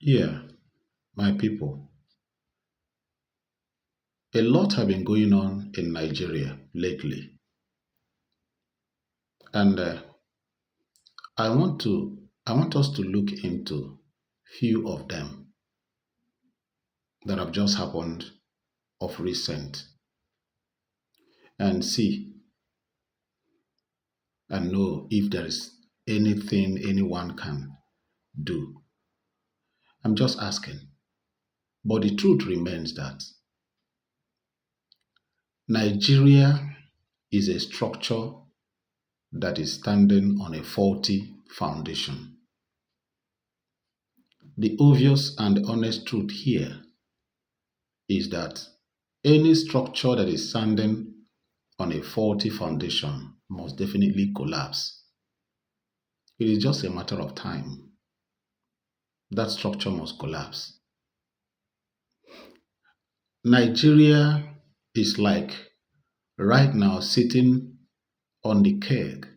Yeah, my people, a lot have been going on in Nigeria lately, and I want to I want us to look into few of them that have just happened of recent and see and know if there is anything anyone can do. I'm just asking. But the truth remains that Nigeria is a structure that is standing on a faulty foundation. The obvious and honest truth here is that any structure that is standing on a faulty foundation must definitely collapse. It is just a matter of time. That structure must collapse. Nigeria is like right now sitting on the keg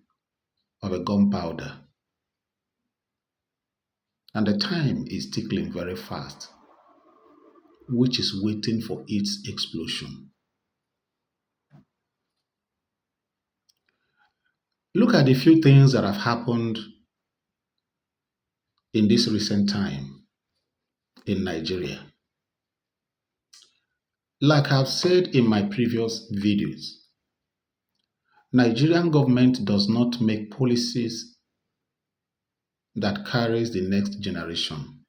of a gunpowder, and the time is ticking very fast, which is waiting for its explosion. Look at the few things that have happened in this recent time in Nigeria. Like I've said in my previous videos, Nigerian government does not make policies that carries the next generation.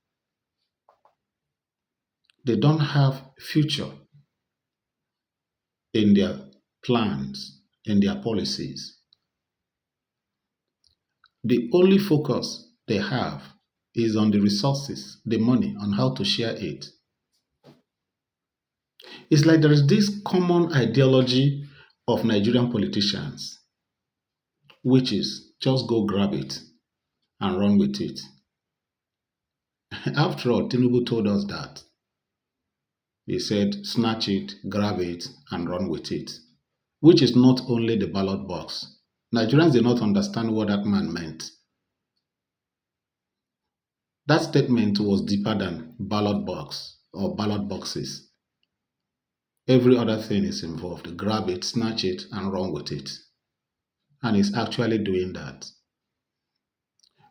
They don't have future in their plans, in their policies. The only focus they have is on the resources, the money, on how to share it. It's like there is this common ideology of Nigerian politicians, which is just go grab it and run with it. After all, Tinubu told us that. He said, snatch it, grab it, and run with it, which is not only the ballot box. Nigerians did not understand what that man meant. That statement was deeper than ballot box or ballot boxes. Every other thing is involved. Grab it, snatch it, and run with it. And he's actually doing that.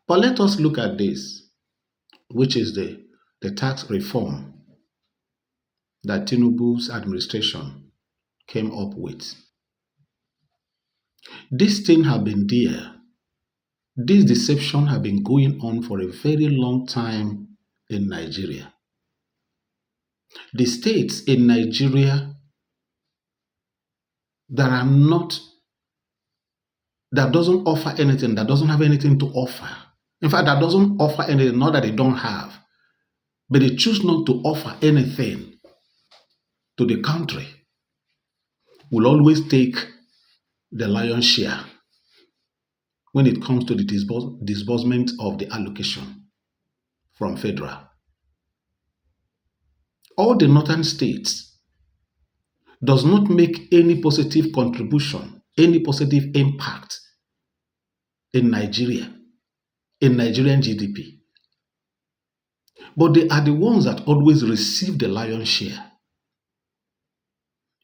But let us look at this, which is the tax reform that Tinubu's administration came up with. This thing have been there. This deception have been going on for a very long time in Nigeria. The states in Nigeria that are not, that doesn't offer anything, that doesn't have anything to offer. In fact, that doesn't offer anything, not that they don't have, but they choose not to offer anything to the country, will always take the lion's share when it comes to the disbursement of the allocation from federal. All the northern states does not make any positive contribution, any positive impact in Nigeria, in Nigerian GDP. But they are the ones that always receive the lion's share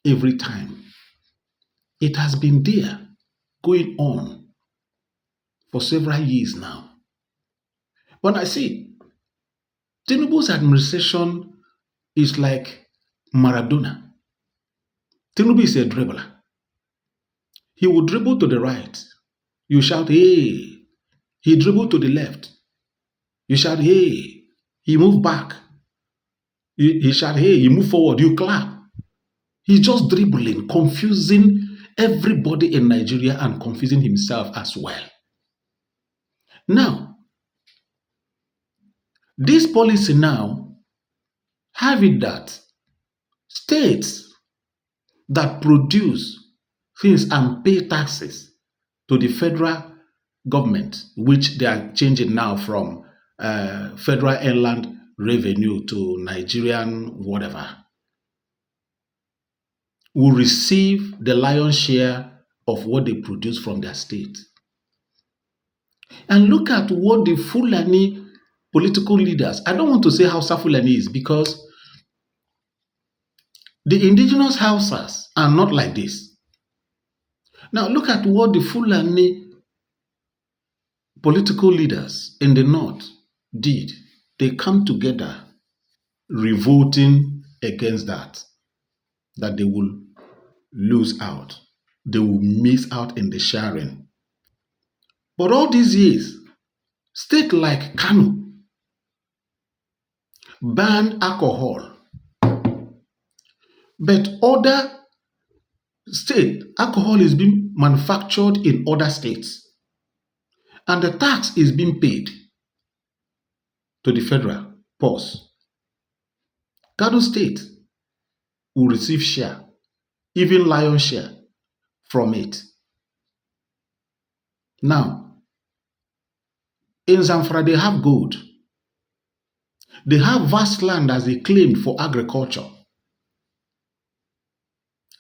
every time. It has been there going on for several years now. When I see Tinubu's administration is like Maradona. Tinubu is a dribbler. He will dribble to the right. You shout, hey. He dribbled to the left. You shout, hey. He moved back. He shout, hey. He moved forward. You clap. He's just dribbling, confusing everybody in Nigeria and confusing himself as well. Now, this policy now have it that states that produce things and pay taxes to the federal government, which they are changing now from federal inland revenue to Nigerian whatever, will receive the lion's share of what they produce from their state. And look at what the Fulani political leaders, I don't want to say Hausa Fulani is, because the indigenous Hausas are not like this. Now look at what the Fulani political leaders in the north did. They come together revolting against that they will lose out. They will miss out in the sharing. But all these years, state like Kano banned alcohol, but other state alcohol is being manufactured in other states, and the tax is being paid to the federal purse. Kano State will receive share, even lion share from it. Now, in Zamfara, they have gold. They have vast land as they claim for agriculture.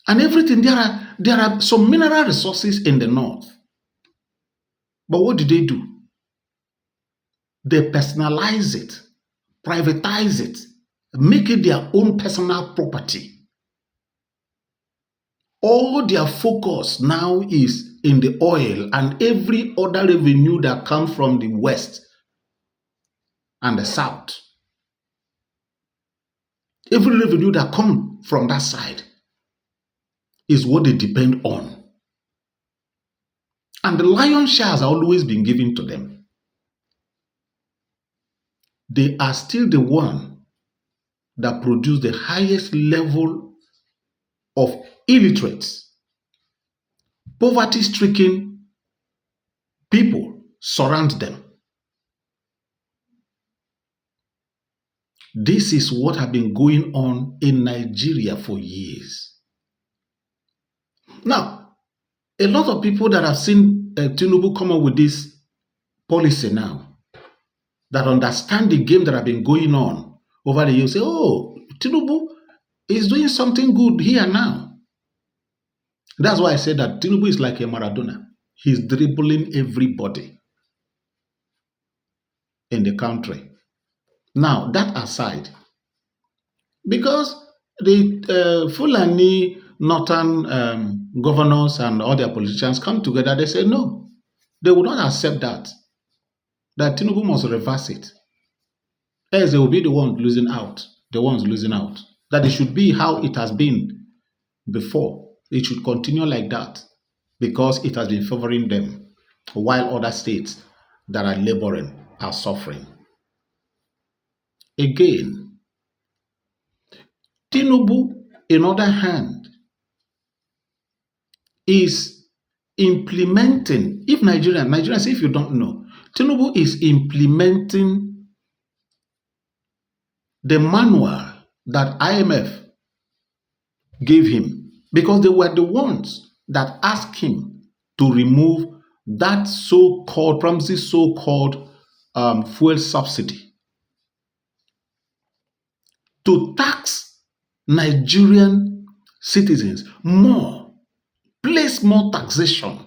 And everything, there are some mineral resources in the north. But what do? They personalize it, privatize it, make it their own personal property. All their focus now is in the oil and every other revenue that comes from the west and the south. Every revenue that comes from that side is what they depend on. And the lion's share has always been given to them. They are still the one that produce the highest level of illiterates, poverty-stricken people surround them. This is what has been going on in Nigeria for years. Now, a lot of people that have seen Tinubu come up with this policy now, that understand the game that have been going on over the years, say, oh, Tinubu is doing something good here now. That's why I said that Tinubu is like a Maradona. He's dribbling everybody in the country. Now, that aside, because the Fulani northern governors and all their politicians come together, they say no, they will not accept that Tinubu must reverse it. Else they will be the ones losing out, that it should be how it has been before. It should continue like that because it has been favoring them while other states that are laboring are suffering. Again, Tinubu, in other hand, is implementing, if Nigerians, if you don't know, Tinubu is implementing the manual that IMF gave him, because they were the ones that asked him to remove that so-called fuel subsidy, to tax Nigerian citizens more, place more taxation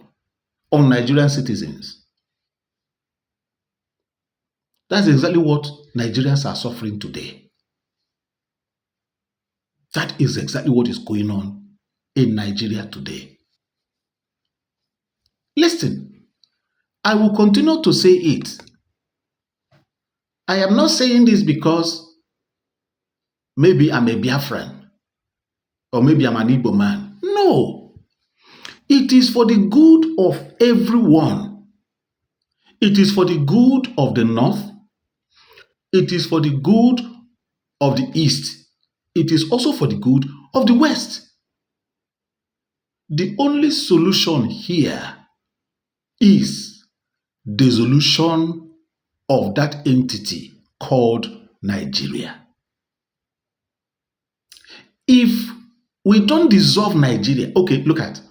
on Nigerian citizens. That's exactly what Nigerians are suffering today. That is exactly what is going on in Nigeria today. Listen, I will continue to say it. I am not saying this because maybe I'm a Biafran or maybe I'm an Igbo man. No. It is for the good of everyone. It is for the good of the North. It is for the good of the East. It is also for the good of the West. The only solution here is dissolution of that entity called Nigeria. If we don't dissolve Nigeria, okay, look at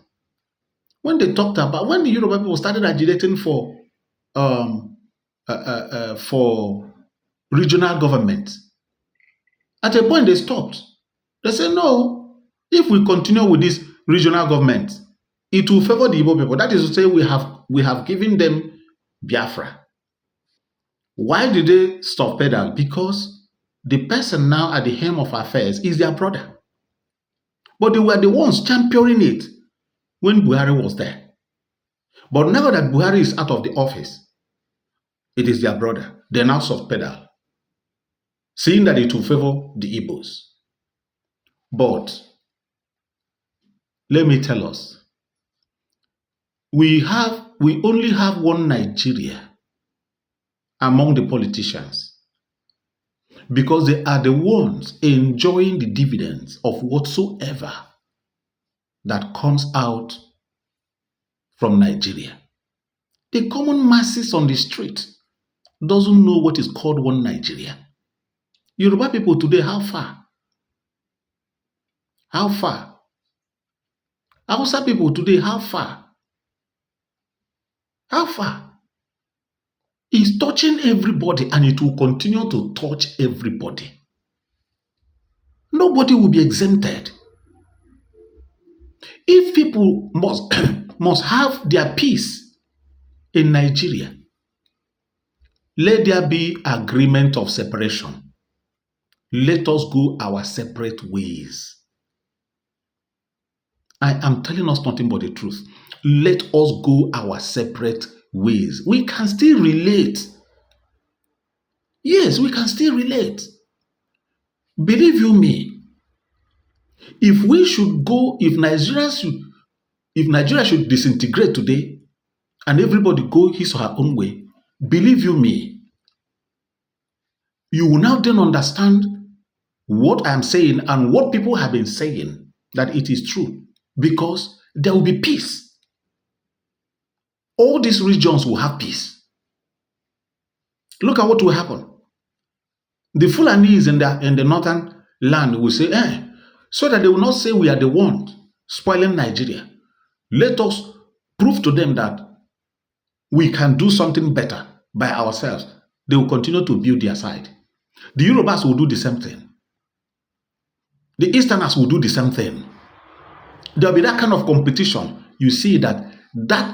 when they talked about, when the Yoruba people started agitating for regional government, at a point they stopped. They said, no, if we continue with this regional government, it will favor the Igbo people. That is to say, we have given them Biafra. Why did they stop pedal? Because the person now at the helm of affairs is their brother. But they were the ones championing it when Buhari was there. But now that Buhari is out of the office, it is their brother. They now soft pedal, seeing that it will favor the Igbos. But let me tell us, we only have one Nigeria among the politicians, because they are the ones enjoying the dividends of whatsoever that comes out from Nigeria. The common masses on the street doesn't know what is called one Nigeria. Yoruba people today, how far? How far? Hausa people today, how far? How far? It's touching everybody, and it will continue to touch everybody. Nobody will be exempted. If people must have their peace in Nigeria, let there be agreement of separation. Let us go our separate ways. I am telling us nothing but the truth. Let us go our separate ways. We can still relate. Yes, we can still relate. Believe you me, if Nigeria should disintegrate today and everybody go his or her own way, believe you me, you will now then understand what I am saying and what people have been saying, that it is true, because there will be peace. All these regions will have peace. Look at what will happen. The Fulanis in the northern land will say, so that they will not say we are the ones spoiling Nigeria. Let us prove to them that we can do something better by ourselves. They will continue to build their side. The Yorubas will do the same thing. The Easterners will do the same thing. There will be that kind of competition. You see that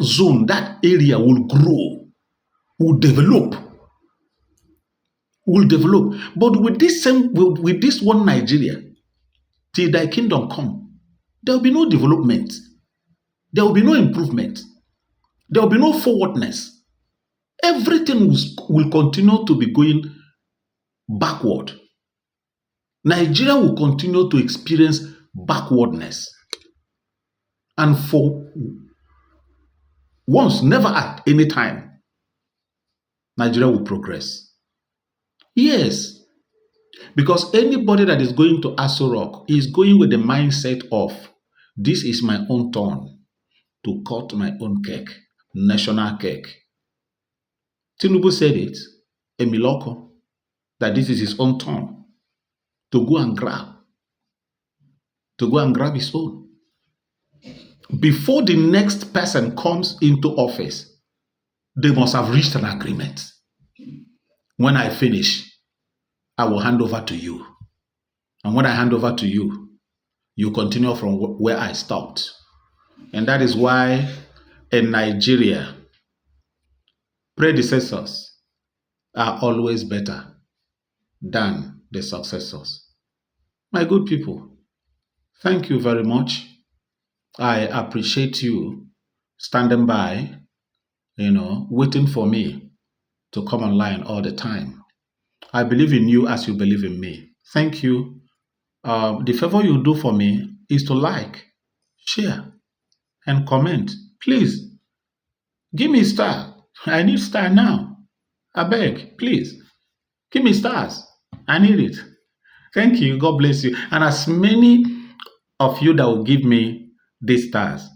zone, that area will grow, will develop. But with this one Nigeria, till thy kingdom come, there will be no development. There will be no improvement. There will be no forwardness. Everything will continue to be going backward. Nigeria will continue to experience backwardness. And for once, never at any time, Nigeria will progress. Yes, because anybody that is going to Aso Rock is going with the mindset of, this is my own turn to cut my own cake, national cake. Tinubu said it, Emiloko, that this is his own turn to go and grab his own. Before the next person comes into office, they must have reached an agreement. When I finish, I will hand over to you. And when I hand over to you, you continue from where I stopped. And that is why in Nigeria, predecessors are always better than the successors. My good people, thank you very much. I appreciate you standing by, waiting for me to come online all the time. I believe in you as you believe in me. Thank you. The favor you do for me is to like, share, and comment. Please, give me a star. I need star now. I beg, please. Give me stars. I need it. Thank you. God bless you. And as many of you that will give me these stars,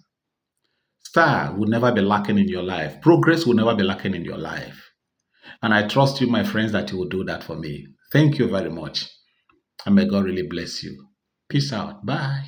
star will never be lacking in your life. Progress will never be lacking in your life. And I trust you, my friends, that you will do that for me. Thank you very much. And may God really bless you. Peace out. Bye.